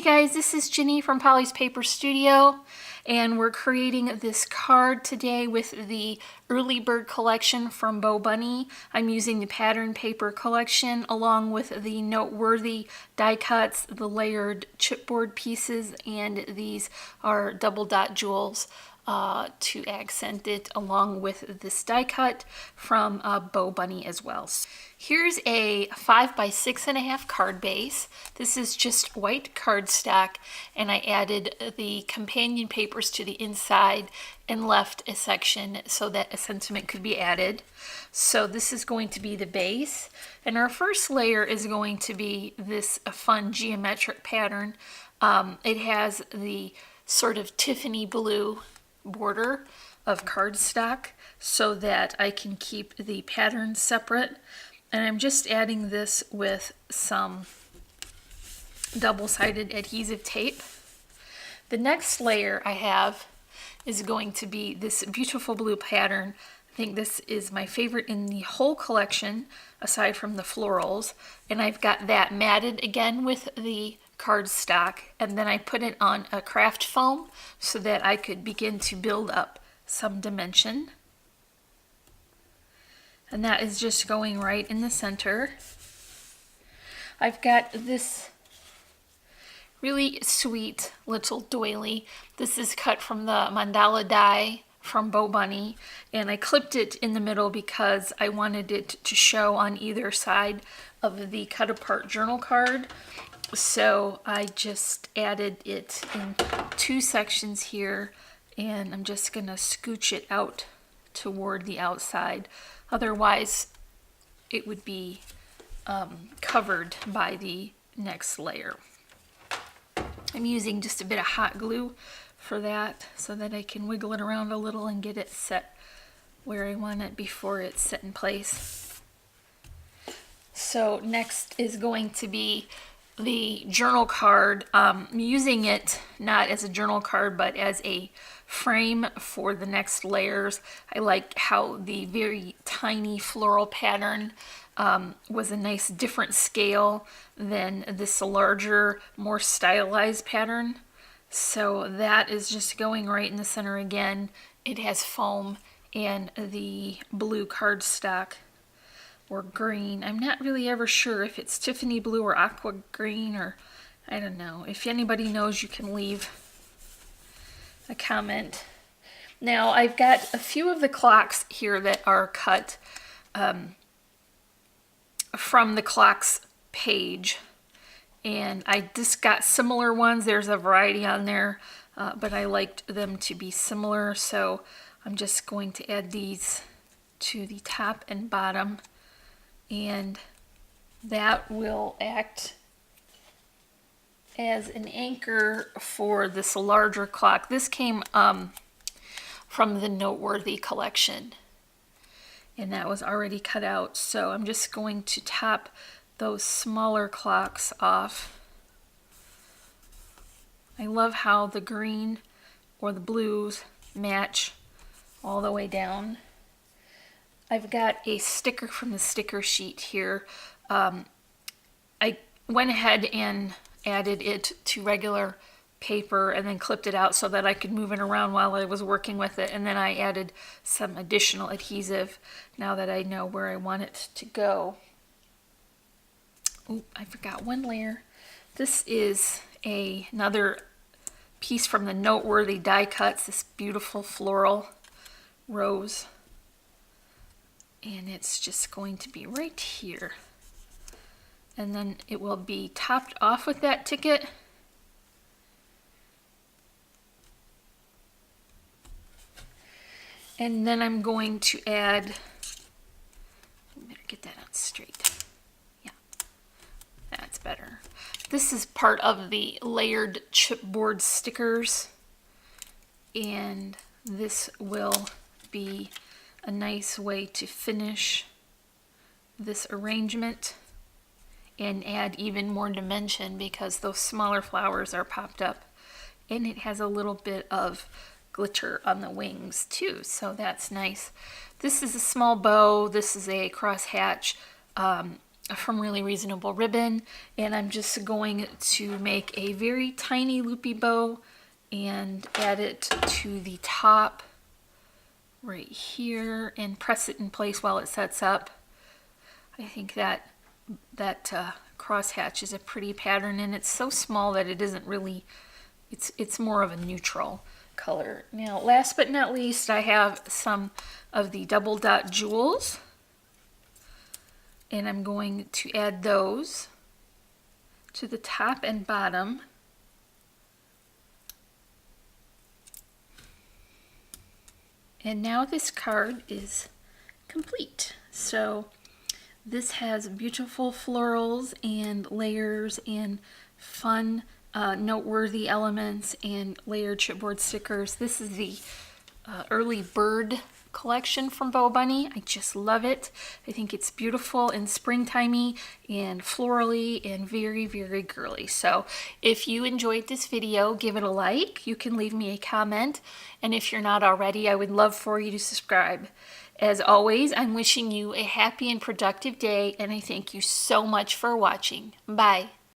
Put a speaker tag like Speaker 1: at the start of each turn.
Speaker 1: guys, this is Ginny from Polly's Paper Studio, and we're creating this card today with the Early Bird collection from BoBunny. I'm using the pattern paper collection along with the noteworthy die cuts, the layered chipboard pieces, and these are double dot jewels to accent it, along with this die cut from BoBunny as well. Here's a 5 by 6.5 card base. This is just white cardstock, and I added the companion papers to the inside and left a section so that a sentiment could be added. So this is going to be the base, and our first layer is going to be this fun geometric pattern. It has the sort of Tiffany blue border of cardstock so that I can keep the patterns separate. And I'm just adding this with some double-sided adhesive tape. The next layer I have is going to be this beautiful blue pattern. I think this is my favorite in the whole collection, aside from the florals. And I've got that matted again with the cardstock, and then I put it on a craft foam so that I could begin to build up some dimension. And that is just going right in the center. I've got this really sweet little doily. This is cut from the mandala die from BoBunny, and I clipped it in the middle because I wanted it to show on either side of the cut apart journal card. So I just added it in two sections here, and I'm just gonna scooch it out toward the outside. Otherwise, it would be covered by the next layer. I'm using just a bit of hot glue for that so that I can wiggle it around a little and get it set where I want it before it's set in place. So next is going to be the journal card. I'm using it not as a journal card but as a frame for the next layers. I like how the very tiny floral pattern was a nice different scale than this larger, more stylized pattern. So that is just going right in the center again. It has foam and the blue cardstock, or green. I'm not really ever sure if it's Tiffany blue or aqua green, or I don't know. If anybody knows, you can leave a comment. Now I've got a few of the clocks here that are cut from the clocks page, and I just got similar ones. There's a variety on there, but I liked them to be similar, so I'm just going to add these to the top and bottom, and that will act as an anchor for this larger clock. This came from the Noteworthy collection, and that was already cut out. So I'm just going to top those smaller clocks off. I love how the green or the blues match all the way down. I've got a sticker from the sticker sheet here. I went ahead and added it to regular paper and then clipped it out so that I could move it around while I was working with it, and then I added some additional adhesive now that I know where I want it to go. Oh, I forgot one layer. This is another piece from the Noteworthy die cuts, this beautiful floral rose, and it's just going to be right here, and then it will be topped off with that ticket. And then I'm going to add, I better get that on straight. Yeah, that's better. This is part of the layered chipboard stickers, and this will be a nice way to finish this arrangement and add even more dimension because those smaller flowers are popped up, and it has a little bit of glitter on the wings too, so that's nice. This is a small bow. This is a crosshatch from Really Reasonable Ribbon, and I'm just going to make a very tiny loopy bow and add it to the top right here and press it in place while it sets up. I think that crosshatch is a pretty pattern, and it's so small that it isn't really, it's more of a neutral color. Now, last but not least, I have some of the double dot jewels, and I'm going to add those to the top and bottom. And now this card is complete. So this has beautiful florals and layers and fun noteworthy elements and layered chipboard stickers. This is the early bird collection from BoBunny. I just love it. I think it's beautiful and springtimey and florally and very, very girly. So if you enjoyed this video, give it a like. You can leave me a comment. And if you're not already, I would love for you to subscribe. As always, I'm wishing you a happy and productive day, and I thank you so much for watching. Bye.